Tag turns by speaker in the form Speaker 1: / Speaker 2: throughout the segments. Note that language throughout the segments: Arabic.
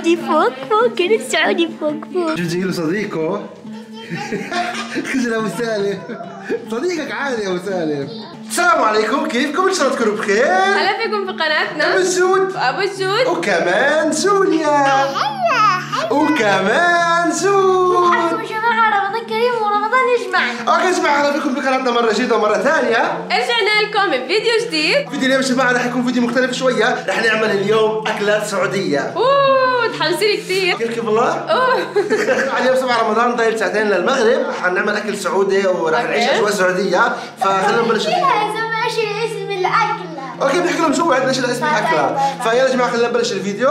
Speaker 1: السعودي فوق فوق كده، السعودي فوق فوق.
Speaker 2: جيجي له صديقه. خجل ابو سالم، صديقك عادي يا ابو سالم. السلام عليكم، كيفكم؟ ان شاء الله تكونوا بخير.
Speaker 1: هلا فيكم في قناتنا
Speaker 2: ابو السود
Speaker 1: ابو الجود
Speaker 2: وكمان سوريا وكمان سود.
Speaker 1: يا جماعه رمضان كريم ورمضان يجمعنا.
Speaker 2: اوكي جماعه، اهلا بكم بقناتنا مره جديده ومره ثانيه.
Speaker 1: رجعنا لكم بفيديو جديد.
Speaker 2: فيديو اليوم يا جماعه راح يكون فيديو مختلف شويه، راح نعمل اليوم اكلات سعوديه.
Speaker 1: تحمسيني كثير.
Speaker 2: كيف بالله؟ اليوم 7 رمضان، ضايل ساعتين للمغرب، حنعمل اكل سعودي وراح نعيش اجواء سعوديه، فخلينا نبلش.
Speaker 1: ايش اسم الاكله؟
Speaker 2: اوكي بنحكي لهم شو عندنا، ايش اسم الاكله. فيلا يا جماعه خلينا نبلش الفيديو.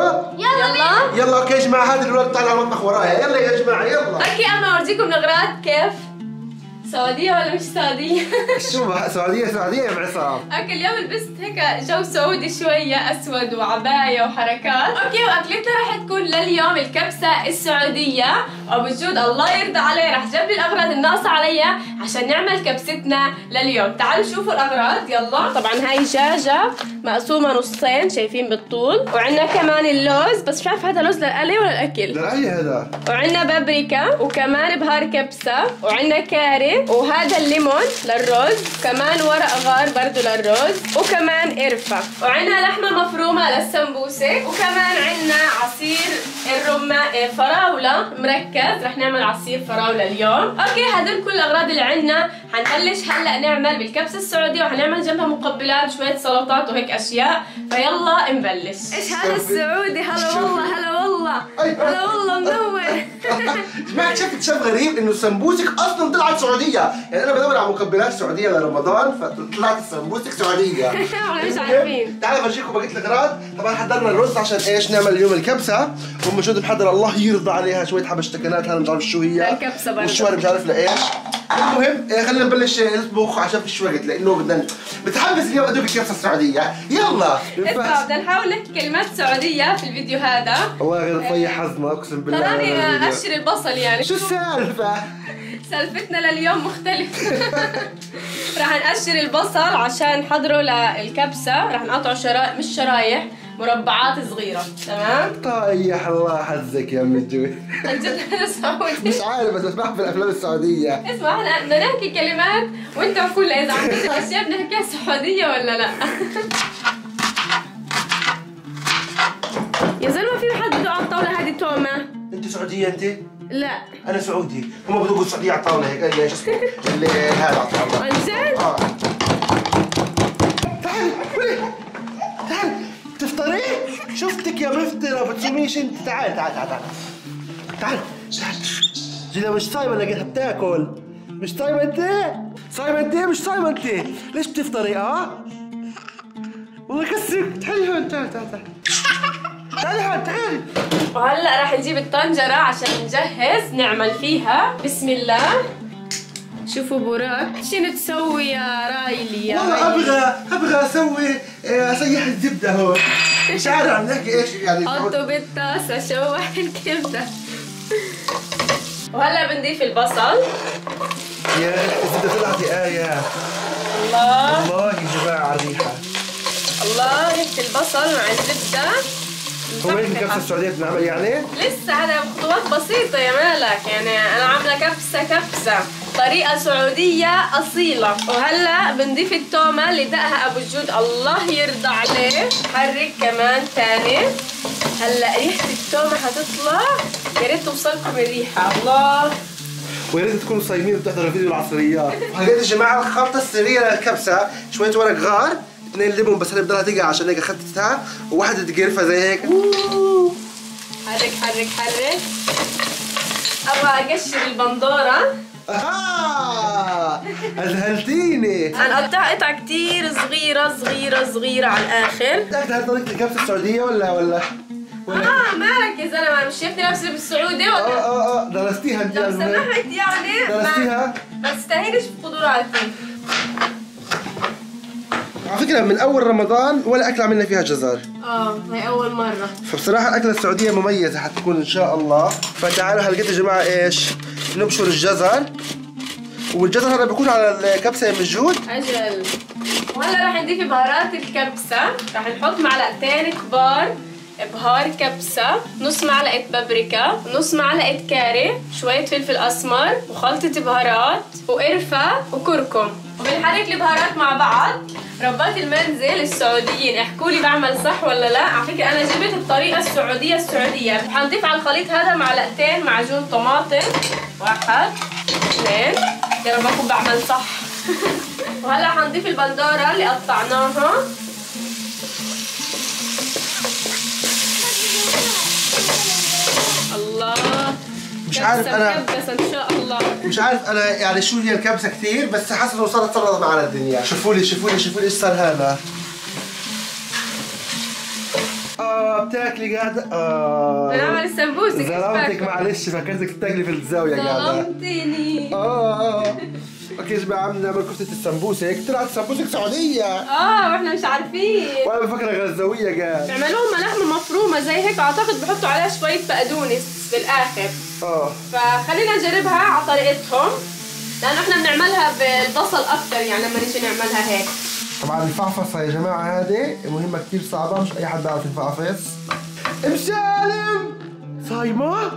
Speaker 2: يلا اوكي يا جماعه، هذه الولد طالع على المطبخ ورايا. يلا يا جماعه يلا.
Speaker 1: اوكي انا اورجيكم الاغراض كيف سعودية ولا مش سعودية؟
Speaker 2: شو سعودية يا معصام.
Speaker 1: اوكي اليوم لبست هيك جو سعودي شوية، اسود وعباية وحركات. اوكي واكلتنا رح تكون لليوم الكبسة السعودية. ابو الجود الله يرضى عليه رح جاب لي الاغراض الناقصة عليها عشان نعمل كبستنا لليوم. تعالوا شوفوا الاغراض يلا. طبعا هاي دجاجة مقسومة نصين شايفين بالطول، وعندنا كمان اللوز، بس مش عارف هذا لوز للقلي ولا الاكل؟
Speaker 2: للقلي هذا.
Speaker 1: وعندنا بابريكا وكمان بهار كبسة، وعندنا كاري، وهذا الليمون للرز، كمان ورق غار برضو للرز، وكمان قرفة، وعندنا لحمة مفرومة للسمبوسة، وكمان عندنا عصير الرمان فراولة مركز، رح نعمل عصير فراولة اليوم. اوكي هدول كل الاغراض اللي عندنا. حنبلش هلا نعمل بالكبسة السعودية، وحنعمل جنبها مقبلات شوية سلطات وهيك اشياء، فيلا نبلش. ايش هذا السعودي؟ هلا والله هلا والله هلا والله منور.
Speaker 2: جماعة شفت شيء غريب انه السمبوسك اصلا طلعت سعودية، يعني انا بدور على مقبلات سعودية لرمضان فطلعت السمبوسك سعودية.
Speaker 1: احنا مش عارفين.
Speaker 2: تعالوا افرجيكم بقية الاغراض. طبعا حضرنا الرز عشان ايش نعمل اليوم الكبسة، وموجود محضر الله يرضى عليها شوية حبشتكنات، هذا مش عارف شو هي
Speaker 1: الكبسة برضه
Speaker 2: والشوي مش عارف لايش. المهم خلينا نبلش نطبخ عشان فيش وقت، لانه بدنا متحمس اليوم ادوق الكبسة السعودية. يلا
Speaker 1: اسمع بدنا نحاول نحكي كلمات سعودية في الفيديو هذا.
Speaker 2: والله غير طيح حظنا اقسم بالله.
Speaker 1: تراني اشر البصل يعني.
Speaker 2: شو السالفة؟
Speaker 1: سالفتنا لليوم مختلفة. راح نقشر البصل عشان نحضره للكبسة، راح نقطعه مش شرايح، مربعات صغيرة، تمام؟
Speaker 2: طيح الله حظك يا ام الجود.
Speaker 1: عن جد انا سعودي.
Speaker 2: مش عارف بس بسمعها في الافلام السعودية.
Speaker 1: اسمع احنا بدنا نحكي كلمات وانت كل اذا عم تحكي اشياء بنحكيها سعودية ولا لا. يا زلمة في حد بده على الطاولة هذه تومة؟
Speaker 2: انت سعودية انت؟
Speaker 1: لا
Speaker 2: انا سعودي، هم بدهم السعودية على الطاولة هيك، اللي شو اسمه؟ اللي هذا على الطاولة.
Speaker 1: عن جد؟
Speaker 2: تعال ولي تعال تفطري؟ شفتك يا مفطرة بتسويش انت. تعال تعال تعال تعال تعال. جينا مش صايمة لقيتها بتاكل. مش صايمة انت؟ صايمة انت؟ مش صايمة انت؟ ليش بتفطري والله كسرك. تعالي هون تعال تعال تعال. تعالي هون تعالي.
Speaker 1: وهلا راح نجيب الطنجرة عشان نجهز نعمل فيها. بسم الله. شوفوا براك شنو تسوي يا رايلي يا
Speaker 2: والله ابغى اسوي اسيح الزبده هون. مش عارف عم نحكي ايش يعني.
Speaker 1: حطوا بالطاسه شوح الكبده. وهلا بنضيف البصل.
Speaker 2: يا الزبده طلعت آية.
Speaker 1: الله
Speaker 2: يا جماعه على الريحه.
Speaker 1: الله ريحه البصل مع الزبده.
Speaker 2: هو هيك الكبسه السعوديه بتنعمل يعني؟ لسه
Speaker 1: هذا خطوات بسيطه يا مالك، يعني انا عامله كبسه طريقة سعودية أصيلة. وهلا بنضيف التومة اللي دقها أبو الجود الله يرضى عليه. حرك كمان تاني. هلا ريحة التومة حتطلع، يا ريت توصلكم الريحة. الله
Speaker 2: ويا ريت تكونوا صايمين وبتحضروا الفيديو العصريات. هلقيت يا جماعة الخلطة السرية للكبسة، شوية ورق غار، 2 ليمون بس هي بضلها تقع عشان هيك اخذتها، وواحدة قرفة زي هيك.
Speaker 1: حرك حرك حرك. أبغى أقشر البندورة.
Speaker 2: أذهلتيني.
Speaker 1: هنقطع قطع كتير صغيرة على الآخر.
Speaker 2: بتعرف هاي طريقة الكبسة السعودية ولا؟
Speaker 1: مالك يا زلمة، مش شايفني لابسة بالسعودي ولا؟
Speaker 2: درستيها انت
Speaker 1: لو سمحت يعني.
Speaker 2: درستيها؟
Speaker 1: ما تستهينش بقدراتي.
Speaker 2: على فكرة من أول رمضان ولا أكلة عملنا فيها جزر.
Speaker 1: هي أول مرة.
Speaker 2: فبصراحة الأكلة السعودية مميزة حتكون إن شاء الله. فتعالوا هلقيت يا جماعة إيش؟ نبشر الجزر. والجزر هذا بيكون على الكبسة موجود.
Speaker 1: أجل. وهلا راح نضيف بهارات الكبسة، راح نحط معلقتين كبار بهار كبسة، نص معلقة بابريكا، نص معلقة كاري، شوية فلفل أسمر، وخلطة بهارات، وقرفة وكركم. وبنحرك البهارات مع بعض. ربات المنزل السعوديين احكوا لي بعمل صح ولا لا. على فكرة أنا جبت الطريقة السعودية. حنضيف على الخليط هذا معلقتين معجون طماطم، 1 2، يا رب أكون بعمل صح. وهلا حنضيف البندورة اللي قطعناها. الله،
Speaker 2: مش عارف انا
Speaker 1: كبسة ان شاء الله.
Speaker 2: مش عارف انا يعني شو هي الكبسه كثير، بس حاسس انه صارت سلطه معنا الدنيا. شوفوا لي ايش صار هذا. بتاكلي قاعده.
Speaker 1: بنعمل السمبوسك.
Speaker 2: ظلمتك معلش، فكرتك بتاكلي في الزاويه قاعده.
Speaker 1: ظلمتني.
Speaker 2: اوكي يا جماعه عم نعمل كفته السمبوسك. طلعت سمبوسك سعوديه.
Speaker 1: واحنا مش عارفين.
Speaker 2: وانا بفكرها غزاويه قاعد.
Speaker 1: بيعملوهم لحمه مفرومه زي هيك، اعتقد بحطوا عليها شويه بقدونس بالاخر. فخلينا نجربها على طريقتهم، لانه احنا بنعملها بالبصل اكثر يعني لما نيجي نعملها هيك.
Speaker 2: طبعا الفعفصه يا جماعه هذه مهمه كثير صعبه، مش اي حد بيعرف يفعفص. ام سالم صايمه؟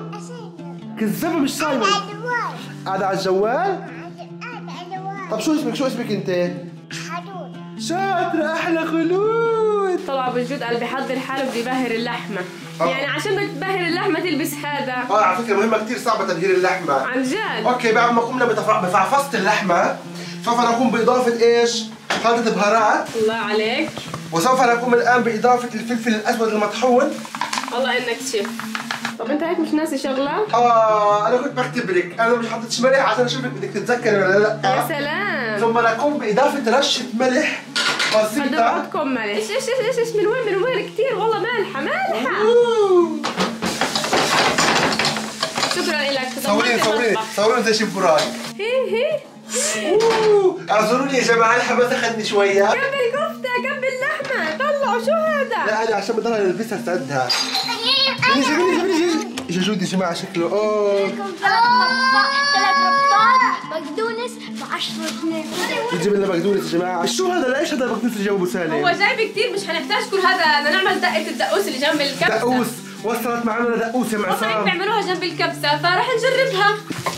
Speaker 2: كذابه مش صايمه. قاعده على الجوال؟ طب شو اسمك انت؟ خلود. شاطرة أحلى خلود.
Speaker 1: طلع بجد قال بيحضر حاله بده يبهر اللحمة. يعني عشان بدك تبهر اللحمة تلبس هذا.
Speaker 2: على فكرة مهمة كثير صعبة تبهير اللحمة.
Speaker 1: عن جد.
Speaker 2: اوكي بعد ما قمنا بفعفصة اللحمة، سوف نقوم بإضافة ايش؟ خلطة بهارات.
Speaker 1: الله عليك.
Speaker 2: وسوف نقوم الآن بإضافة الفلفل الأسود المطحون.
Speaker 1: والله إنك شيف. طب انت هيك مش ناسي شغله؟
Speaker 2: انا كنت بختبرك، انا مش حطيتش ملح عشان اشوفك بدك تتذكري ولا لا.
Speaker 1: يا سلام.
Speaker 2: ثم نقوم باضافه رشه ملح بسيطه.
Speaker 1: بدكم ملح. ايش من وين كثير والله مالحه. شكرا لك.
Speaker 2: صوريني زي شيف براك.
Speaker 1: هي
Speaker 2: اعذروني يا جماعه الحماس اخذني شويه.
Speaker 1: جنب الكفته جنب اللحمه طلعوا شو هذا؟
Speaker 2: لا انا عشان بضلها البسها استعدها. ايش جودي يا جماعه شكله.
Speaker 3: 3 ربطات بقدونس ب10 جنيه.
Speaker 2: بتجيب لنا بقدونس يا جماعه. شو هذا؟ ليش هذا البقدونس اللي جابه ابو سالم؟
Speaker 1: هو جايب كثير مش حنحتاج كل هذا. بدنا نعمل دقه الدقوس اللي جنب الكبسه.
Speaker 2: دقوس وصلت معنا دقوس يا معصام.
Speaker 1: هيك بيعملوها جنب الكبسه فراح نجربها.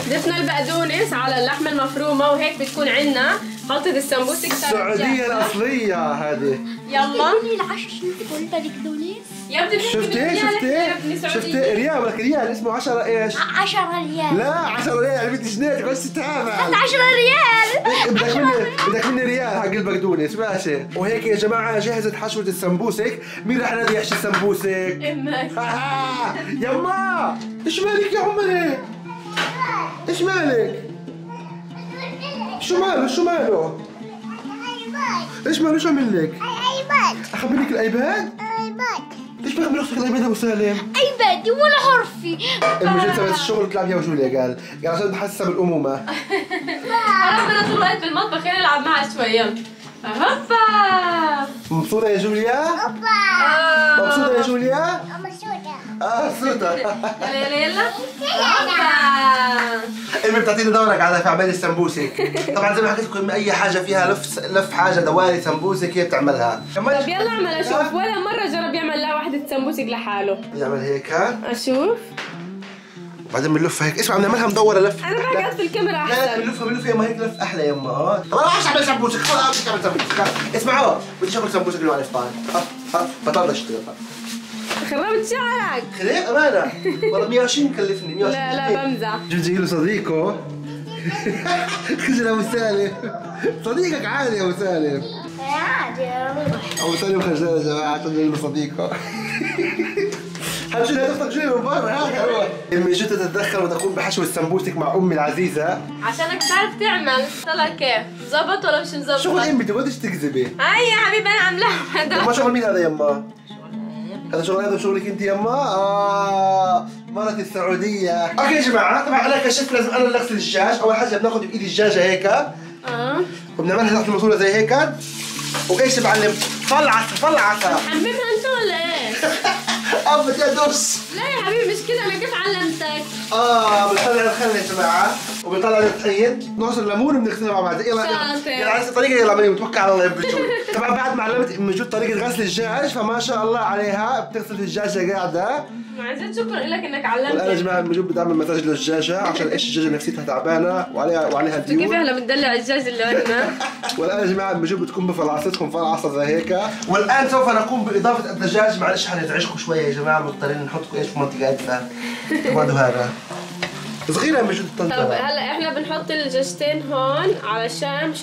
Speaker 1: ضفنا البقدونس على اللحمه المفرومه وهيك بتكون عندنا خلطه السمبوسك
Speaker 2: السعوديه الاصليه هذه.
Speaker 1: يلا
Speaker 3: ال10 جنيه قلت بقدونس.
Speaker 1: يا ابني
Speaker 2: شفتي ريال ولك ريال اسمه 10 ايش؟
Speaker 3: 10 ريال.
Speaker 2: لا 10 ريال يعني 100 جنيه تقعد تتعامل.
Speaker 3: 10 ريال.
Speaker 2: بدك مني ريال حق البقدونس ماشي. وهيك يا جماعه جهزت حشوه السمبوسك. مين رح نادي يحشي السمبوسك؟
Speaker 1: امك.
Speaker 2: يما ايش مالك يا عمري؟ ايش مالك؟ شو ماله؟ ايش ماله؟ شو عمل لك؟ اخبرك الايباد؟ ليش بخبر اختك الايباد ابو سالم؟
Speaker 3: ايبادي ولا حرفي.
Speaker 2: المجد سويت الشغل وطلع فيها وجوليا قال عشان بحسها بالامومه.
Speaker 1: ربنا طول الوقت بالمطبخ خلينا نلعب معها شوي. يلا هوبا.
Speaker 2: مبسوطة يا جوليا؟ مبسوطة يا جوليا؟ مبسوطة.
Speaker 1: يلا هوبا.
Speaker 2: امي بتعطيني دورك على في عمل السمبوسك. طبعا زي ما حكيت لكم اي حاجة فيها لف حاجة دوالي سمبوسك هي بتعملها.
Speaker 1: طب يلا اعمل اشوف. ولا مرة جرب يعمل لا واحدة سمبوسك لحاله.
Speaker 2: يعمل هيك ها؟
Speaker 1: اشوف.
Speaker 2: بعدين بنلفها هيك. اسمع بنعملها مدورة لف.
Speaker 1: انا بقعد في الكاميرا احسن.
Speaker 2: لا بنلفها يما هيك لف احلى يما. طب انا راح اعمل سمبوسك. خلاص اعمل سمبوسك. اسمعوا بدي اكل سمبوسك اللي على الفطار. بطلع اشتغل.
Speaker 1: خربت شعرك.
Speaker 2: خليك امانة. والله 120 مكلفني 120.
Speaker 1: لا بمزح.
Speaker 2: جبت له صديقه. خجل ابو سالم. صديقك عادي يا ابو سالم.
Speaker 3: عادي يا روح.
Speaker 2: ابو سالم خجلان يا جماعه عشان له صديقه. هالشيء تخرج شيء من برا هاك روح. امي جيت تتدخل وتقوم بحشو السمبوسك مع امي العزيزه.
Speaker 1: عشانك بتعرف تعمل. طلع كيف؟ زبط ولا مش مزبط؟
Speaker 2: شغل امي تقعديش تكذبي.
Speaker 1: هاي يا حبيبي انا عاملاها.
Speaker 2: ما شغل مين هذا يما؟ هذا شغلك انت يما؟ مرتي السعوديه. اوكي يا جماعه طبعا انا كشفت لازم انا اللي اغسل الدجاج. اول حاجه بناخذ بايدي الدجاجه هيك. وبنعملها تحت الماسوره زي هيك. وايش يا معلم؟ فلعسه.
Speaker 1: حممها انت ولا ايه؟
Speaker 2: بدي ادوس.
Speaker 1: لا يا حبيبي مش كده. انا كيف علمتك؟
Speaker 2: بنطلع الخل يا جماعه وبنطلع الطحين. نعصر الليمون وبنغسلها مع بعض. يلا على نفس الطريقه. يلا عمليه متوكل على الله يا بجول. طبعا بعد ما علمت ام جود طريقه غسل الدجاج فما شاء الله عليها بتغسل الدجاجه قاعده.
Speaker 1: مع زين شكرا لك انك علمتني.
Speaker 2: والان يا جماعه ام جود بتعمل مساج للدجاجه عشان ايش الدجاجه نفسيتها تعبانه وعليها ديون.
Speaker 1: كيف احنا بندلع الدجاج اللي عندنا.
Speaker 2: والان يا جماعه ام جود بتكون بفلعصتكم فلعصه زي هيك. والان سوف نقوم باضافه الدجاج. معلش حنزعجكم شويه يا جماعه مضطرين نحطكم ايش في منطقه ادفى. تقعدوا هذا صغيره يا ام جود
Speaker 1: طب
Speaker 2: الطنجره.
Speaker 1: هلا احنا بنحط الدجاجتين هون علشان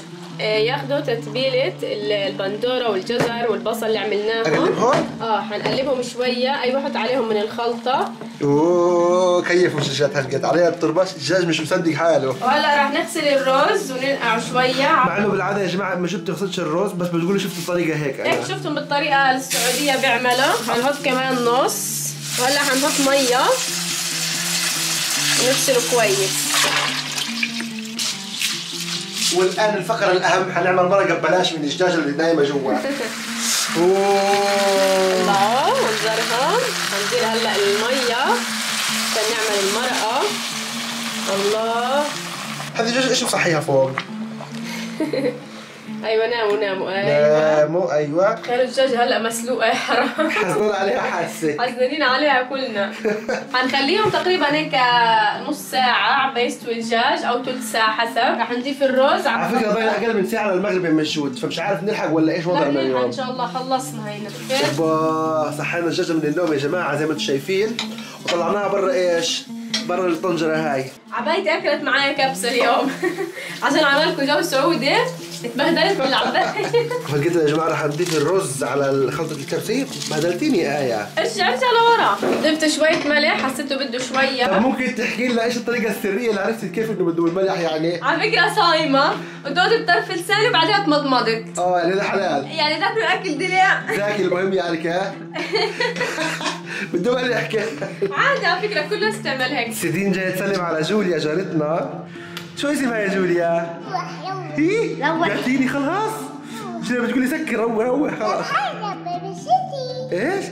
Speaker 1: ياخذوا تتبيله البندوره والجزر والبصل اللي عملناهم.
Speaker 2: اقلبهم؟
Speaker 1: حنقلبهم شويه. ايوه حط عليهم من الخلطه.
Speaker 2: اوه كيفوا الدجاجات هالقد عليها الترباش. الدجاج مش مصدق حاله.
Speaker 1: وهلا راح نغسل الرز وننقعه شويه. مع
Speaker 2: انه بالعاده يا جماعه ما جبت بتغسلش الرز بس بتقولوا شفتوا الطريقه هيك.
Speaker 1: هيك شفتهم بالطريقه السعوديه بيعملوا. حنحط كمان نص. وهلا حنحط ميه ونغسله كويس.
Speaker 2: والان الفقره الاهم حنعمل مرقه ببلاش من الدجاجه اللي نايمه جوا.
Speaker 1: الله منظرها. حنزيل هلا الميه عشان نعمل المرقه. الله
Speaker 2: هذه الدجاجه ايش مصحيها فوق؟
Speaker 1: ايوه ناموا
Speaker 2: ناموا ايوه.
Speaker 1: خير الدجاجه هلا مسلوقه. حرام
Speaker 2: حزنون عليها حاسه.
Speaker 1: حزنانين عليها كلنا. حنخليهم تقريبا هيك نص ساعه عم يستوي الدجاج او ثلث ساعه حسب. رح نضيف الرز.
Speaker 2: على فكره باين اقل من ساعه للمغرب يا مجود فمش عارف نلحق ولا ايش وضعنا اليوم.
Speaker 1: ان شاء الله خلصنا هينا.
Speaker 2: اوبا صحينا الدجاجه من النوم يا جماعه زي ما انتم شايفين وطلعناها برا ايش؟ برا الطنجره هاي.
Speaker 1: عبايتي اكلت معايا كبسه اليوم. عشان عملكم جو سعودي اتبهدلت بالعباية.
Speaker 2: فلقيت يا جماعه رح نضيف الرز على خلطه الكبسه. بهدلتيني ايه.
Speaker 1: ارجع لورا. ضفت شويه ملح حسيته بده شويه.
Speaker 2: طب ممكن تحكي لنا ايش الطريقه السريه اللي عرفتي كيف انه بده الملح يعني؟
Speaker 1: على فكره صايمه ودوت بطرف لساني وبعدين تمضمضت.
Speaker 2: يعني ده حلال.
Speaker 1: يعني تاكلوا اكل دلع.
Speaker 2: ذاك المهم يعني كه. بدهم يحكي.
Speaker 1: عادي على فكره كله استعمل هيك.
Speaker 2: سيدين جاي تسلم على جوليا جارتنا. شو اسمها يا جوليا؟ هي؟ جاتيني خلاص؟ شو بتقولي سكر روح خلاص. ايش؟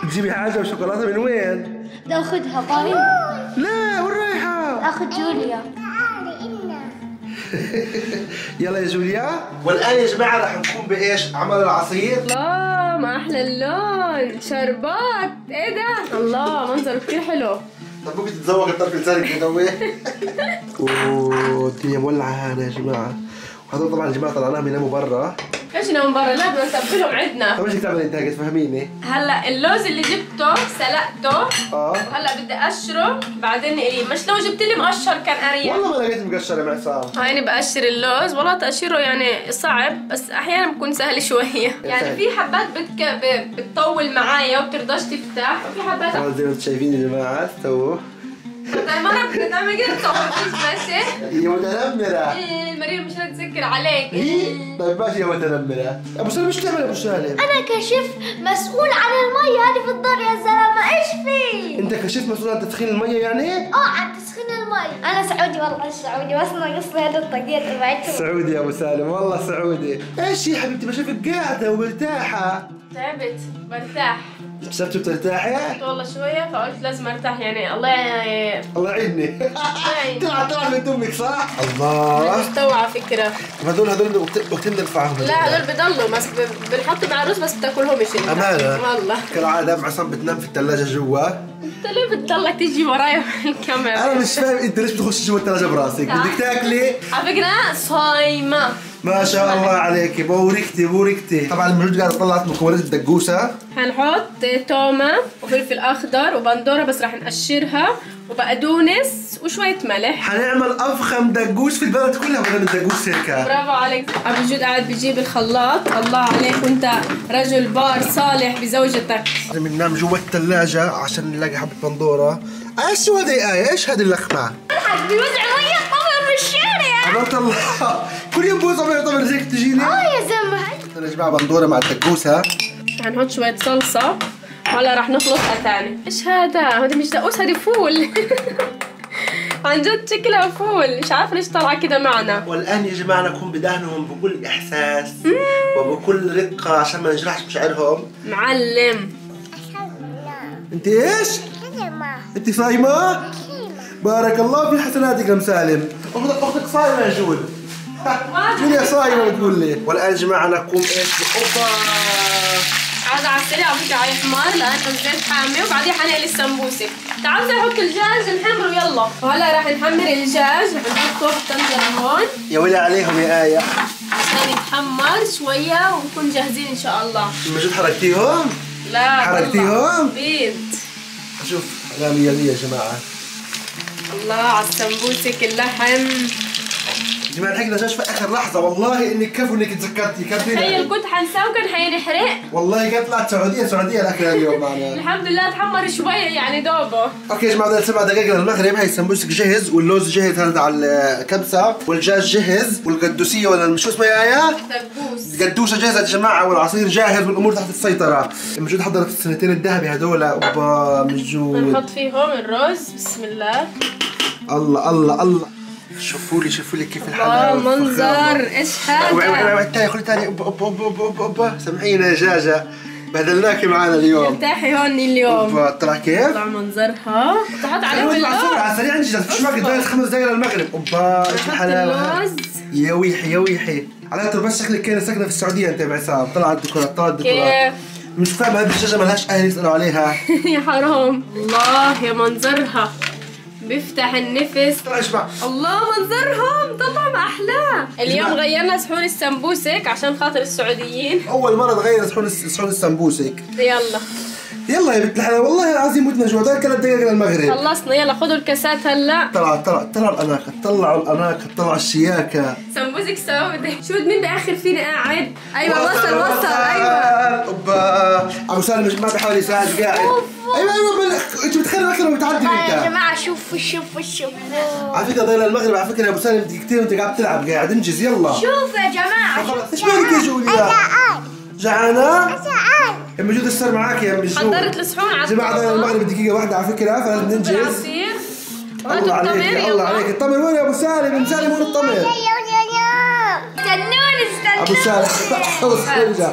Speaker 2: تجيبي حاجة وشوكولاتة من وين؟
Speaker 3: ناخذها باين.
Speaker 2: لا وين رايحة؟
Speaker 3: ناخذ جوليا.
Speaker 2: يلا يا جوليا. والآن يا جماعة رح نقوم بإيش؟ عمل العصير.
Speaker 1: الله ما أحلى اللون. شربات. إيه ده؟ الله منظره كثير حلو.
Speaker 2: طب ممكن تتذوق الطرف لسانك كده اوه الدنيا مولعة هنا يا جماعة. وهذول طبعا يا جماعة طلعناهم يناموا برا.
Speaker 1: ايش يناموا برا؟ لا بدنا نتبلهم عندنا.
Speaker 2: طب ايش بدك تعملي انت هيك تفهميني؟
Speaker 1: هلا اللوز اللي جبته سلقته. وهلا بدي اقشره بعدين نقليه. مش لو جبت لي مقشر كان اريح.
Speaker 2: والله ما لقيت مقشر يا معصام.
Speaker 1: هيني بقشر اللوز. والله تقشيره يعني صعب بس احيانا بكون سهل شويه. يعني في حبات بتطول معايا وبترضاش تفتح وفي حبات
Speaker 2: زي ما انتم شايفين يا جماعة استووا.
Speaker 1: مرة بدنا نعمل كده تصور ماشي؟
Speaker 2: يا متنمرة.
Speaker 1: مريم مش هتذكر عليك.
Speaker 2: طيب ماشي يا متنمرة. ابو سالم ايش تعمل ابو سالم؟
Speaker 3: انا كشف مسؤول عن المية هذه في الدار يا زلمة. ايش في؟
Speaker 2: انت كشفت مسؤول عن تسخين المية يعني؟
Speaker 3: عن تسخين المي. انا سعودي والله سعودي بس ناقص لي هذا الطاقية تبعتهم.
Speaker 2: سعودي يا ابو سالم والله سعودي. ايش يا حبيبتي بشوفك قاعدة ومرتاحة.
Speaker 1: تعبت برتاح.
Speaker 2: صرتي بترتاحي؟
Speaker 1: والله شوية فقلت لازم ارتاح يعني الله
Speaker 2: يعيني. طلع من دمك صح؟ الله
Speaker 1: مستوى على فكرة.
Speaker 2: هذول وقت ندفعهم.
Speaker 1: لا هذول بضلوا بس بنحط مع الرز بس بتاكلهمش انت.
Speaker 2: أمانة
Speaker 1: والله
Speaker 2: كالعادة معصم بتنام في الثلاجة جوا.
Speaker 1: انت ليه بتضلك تيجي ورايا بالكاميرا؟
Speaker 2: أنا مش فاهم أنت ليش بتخش جوا الثلاجة براسك؟ بدك تاكلي؟
Speaker 1: على فكرة صايمة.
Speaker 2: ما شاء الله عليك بوركتي. طبعا الموجود قاعدة طلعت مكونات الدقوسة.
Speaker 1: هنحط تومة وفلفل أخضر وبندورة بس راح نقشرها وبقدونس وشوية ملح.
Speaker 2: حنعمل أفخم دقوس في البلد كلها بدل الدقوس هيك.
Speaker 1: برافو عليك. أبو جود قاعد بيجيب الخلاط. الله عليك وأنت رجل بار صالح بزوجتك.
Speaker 2: بننام جوا الثلاجة عشان نلاقي حبة بندورة. شو هذه ايش هذه اللخمة؟
Speaker 3: بيوزع مية طبعا في الشارع.
Speaker 2: عبرت الله كل يوم بوزع طبعا زيك تجيني.
Speaker 3: يا زلمة.
Speaker 2: يا جماعة بندورة مع الدقوسة.
Speaker 1: هنحط شوية صلصة وهلا راح نخلطها ثاني. ايش هذا مش دقوس هذه فول. عن جد شكلها فول. مش عارفة ليش طالعة كده معنا.
Speaker 2: والآن يا جماعة نكون بدهنهم بكل إحساس وبكل رقة عشان ما نجرحش مشاعرهم.
Speaker 1: معلم.
Speaker 2: انت ايش؟ انت صايمة؟ بارك الله في حسناتك يا ام سالم. اختك صايمة يا جود. جوليا صايمة بتقول لي. والآن يا جماعة نقوم ايش؟ اوبا
Speaker 1: هذا على السريع بفكر عليه حمار لانه الزيت حامي وبعدين حنقلي السمبوسه. تعالوا نحط الدجاج نحمره يلا. وهلا راح نحمر الدجاج رح نحطه بالطنجره هون.
Speaker 2: يا ويلي عليهم يا آية
Speaker 1: عشان يتحمر شويه ونكون جاهزين ان شاء الله.
Speaker 2: مجد حركتيهم؟
Speaker 1: لا
Speaker 2: حركتيهم؟
Speaker 1: بيض.
Speaker 2: شوف لا مية مية يا جماعة.
Speaker 1: الله على السمبوسه اللحم.
Speaker 2: يا جماعة الحق دجاج في آخر لحظة والله إنك كفو إنك تذكرتي
Speaker 1: تخيل كنت حنساه وكان حينحرق.
Speaker 2: والله كانت طلعت سعودية الأكلة اليوم معنا.
Speaker 1: الحمد لله تحمر شوية يعني دوبه.
Speaker 2: اوكي يا جماعة 7 دقائق للمغرب. هاي السمبوسك جهز واللوز جهز هذا على الكبسة والدجاج جهز والقدوسية ولا شو اسمها يا آية؟
Speaker 1: دبوس.
Speaker 2: القدوسة جاهزة يا جماعة والعصير جاهز والأمور تحت السيطرة. مجود حضرت السنتين الذهبي هذول. اوبا مجود.
Speaker 1: نحط فيهم الرز بسم الله.
Speaker 2: الله الله الله شوفوا لي كيف الحلاوة.
Speaker 1: منظر ايش هذا؟
Speaker 2: تاني خلي تاني. اوبا اوبا اوبا اوبا اوبا سامحينا يا جاجة بهدلناكي معنا اليوم.
Speaker 1: ارتاحي هون اليوم.
Speaker 2: اوبا طلع كيف؟
Speaker 1: طلع منظرها. تحط عليهم اللوز.
Speaker 2: على السريع انجز شو باقي ضايل 5 دقائق للمغرب. اوبا ايش الحلاوة.
Speaker 1: اللوز.
Speaker 2: يا ويحي يا ويحي. على بس شكلك كان ساكنة في السعودية انت يا عصام. طلع الديكورات
Speaker 1: كيف؟
Speaker 2: مش فاهم هذه الدجاجة مالهاش اهل يسألوا عليها.
Speaker 1: يا حرام. الله يا منظرها بيفتح النفس.
Speaker 2: اسمع
Speaker 1: الله منظرهم طلع ما احلاه. اليوم غيرنا صحون السمبوسك عشان خاطر السعوديين.
Speaker 2: اول مره تغير صحون السمبوسك. يلا يا بنت الحلال والله العظيم متنا جوع. ضايل 3 دقائق للمغرب.
Speaker 1: خلصنا يلا خذوا الكاسات هلا.
Speaker 2: طلعوا الاناقه. طلعوا الشياكه.
Speaker 1: سمبوسك سعودي. شو مين باخر فينا قاعد؟ ايوه وصل ايوه.
Speaker 2: اوبا ابو سالم ما بيحاول يساعد قاعد. ايوه انت بتخيل اكثر متعدل انت.
Speaker 3: يا جماعة شوفوا
Speaker 2: على فكره ضايل المغرب على فكره يا ابو سالم دقيقتين وانت قاعد تلعب قاعد انجز يلا.
Speaker 3: شوفوا يا جماعة.
Speaker 2: خلاص ايش مالك يا جوليا؟ جعانة؟ يا موجود السر معاك يا مجود.
Speaker 1: حضرت الصحون على
Speaker 2: جماعة ضايل المغرب دقيقة واحدة على فكرة فلازم ننجز.
Speaker 1: العصير.
Speaker 2: الله عليك الله عليك. التمر وين يا ابو سالم؟ ابو سالم وين التمر؟
Speaker 3: استنوني
Speaker 2: ابو سالم خلص ارجع.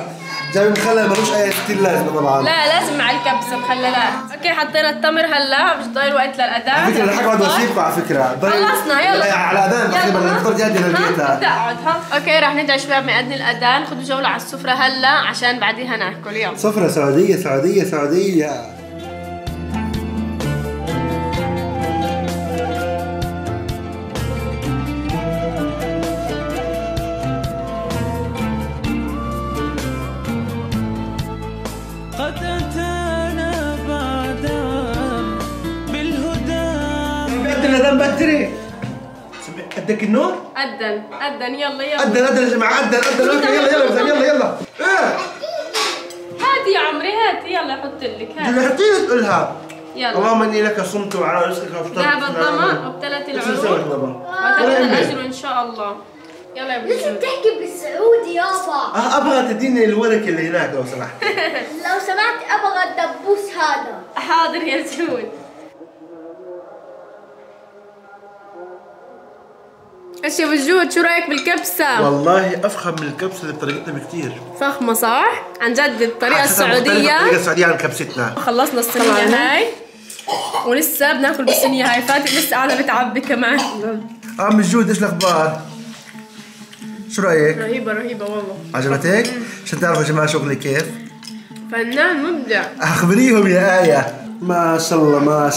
Speaker 2: جاي مخلل ملوش اي ستيل لازمه طبعا.
Speaker 1: لا لازم مع الكبسه مخللات. اوكي حطينا التمر هلا مش ضايل وقت للاذان.
Speaker 2: على فكره رح اقعد واسيبكم على فكره.
Speaker 1: خلصنا يلا
Speaker 2: على الاذان تقريبا نفضل جاهزين للبيت.
Speaker 1: اقعد ها. اوكي رح ندعي شباب ما يأذن الاذان. خذوا جوله على السفره هلا عشان بعديها ناكل. يلا
Speaker 2: سفره سعوديه.
Speaker 4: قد أتانا بعدا بالهدى.
Speaker 2: بأذن الأذان بدري. قدك النور؟
Speaker 1: أذن يلا
Speaker 2: أذن يا جماعة أذن يلا
Speaker 1: هاتي يا عمري هاتي يلا حط لك هاتي.
Speaker 2: حطيها تقولها
Speaker 1: يلا.
Speaker 2: اللهم إني لك صمت وعلى رزقك أفطرت.
Speaker 1: ذهب الظمأ وابتلت العروق وثبت الأجر إن شاء الله. يلا يا
Speaker 3: لازم تحكي بالسعودي يابا.
Speaker 2: أبغى تديني الورك اللي هناك لو سمحت.
Speaker 3: لو سمحت ابغى الدبوس هذا.
Speaker 1: حاضر يا زهود. ايش يا بجود شو رايك بالكبسه؟
Speaker 2: والله افخم من الكبسه اللي بطريقتنا بكثير.
Speaker 1: فخمه صح؟ عن جد الطريقه السعوديه.
Speaker 2: الطريقه السعوديه عن كبستنا.
Speaker 1: خلصنا الصينيه هاي ولسه بناكل بالصينيه هاي. فاتن لسه قاعده بتعبي كمان.
Speaker 2: عم جود ايش الاخبار؟ شو رايك؟
Speaker 1: رهيبه والله.
Speaker 2: عجبتك؟ عشان تعرفوا يا جماعه شغلي كيف؟
Speaker 1: فنان مبدع.
Speaker 2: اخبريهم يا آية. ما شاء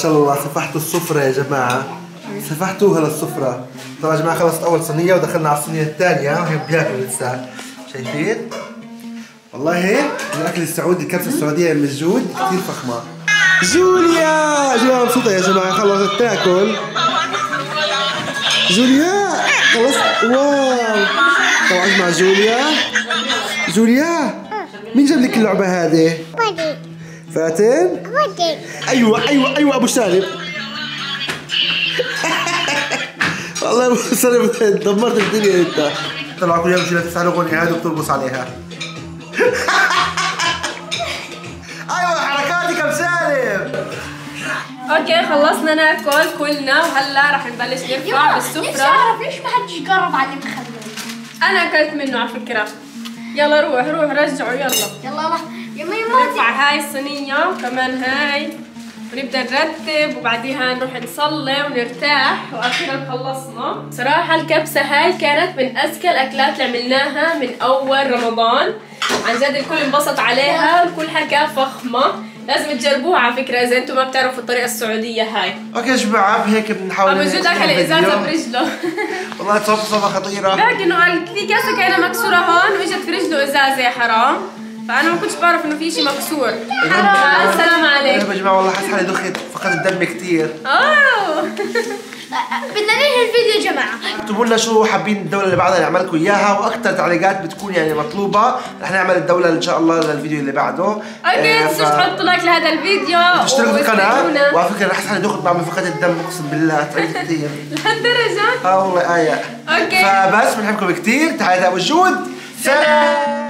Speaker 2: الله سفحتوا السفرة يا جماعة. سفحتوها للسفرة. طبعا يا جماعة خلصت أول صينية ودخلنا على الصينية الثانية وهي بياكلوا لسه. شايفين؟ والله الأكل السعودي الكبسة السعودية من جود كثير فخمة. جوليا مبسوطة يا جماعة خلصت تاكل. جوليا خلصت واو. طبعا مع جوليا مين جاب لك اللعبة هذه؟ فاتن؟ ايوه ابو سالم. والله ابو سالم دمرت الدنيا انت. طلع كل يوم شيلة تسعة اغنية هذه وبترقص عليها. ايوه حركاتك ابو سالم.
Speaker 1: اوكي خلصنا ناكل كلنا وهلا رح نبلش نرفع بالسفرة.
Speaker 3: نفسي اعرف ليش ما حدش يقرب على المخلل.
Speaker 1: انا اكلت منه على فكرة. يلا روح رجعوا يلا.
Speaker 3: يلا يا ميماتي.
Speaker 1: نرفع هاي الصينية وكمان هاي ونبدا نرتب وبعديها نروح نصلي ونرتاح واخيرا خلصنا. صراحه الكبسه هاي كانت من اذكى الاكلات اللي عملناها من اول رمضان، عن جد الكل انبسط عليها والكل حكى فخمه. لازم تجربوها على فكره اذا انتم ما بتعرفوا الطريقه السعوديه هاي.
Speaker 2: اوكي يا جماعه بهيك بنحاول
Speaker 1: ابو جد اكل ازازه برجله.
Speaker 2: والله صدفه خطيره.
Speaker 1: لكن انه قال في كاسه كانت مكسوره هون واجت في رجله ازازه يا حرام، فانا ما كنتش بعرف انه في شيء مكسور. حرام. السلام عليكم
Speaker 2: يا جماعه والله حاسس حالي دخت فقدت الدم كثير.
Speaker 3: بدنا ننهي الفيديو يا جماعه.
Speaker 2: اكتبوا لنا شو حابين الدوله اللي بعدها نعمل لكم اياها، واكثر تعليقات بتكون يعني مطلوبه رح نعمل الدوله ان شاء الله للفيديو اللي بعده.
Speaker 1: اوكي تنسوش تحطوا لايك لهذا الفيديو
Speaker 2: وتشتركوا في القناه. وعلى فكره رح حالي دخت بعمل فقدت الدم اقسم بالله تعبت كثير.
Speaker 1: لهالدرجه؟
Speaker 2: والله
Speaker 1: اوكي
Speaker 2: فبس بنحبكم كثير. تحياتي ابو جود. سلام.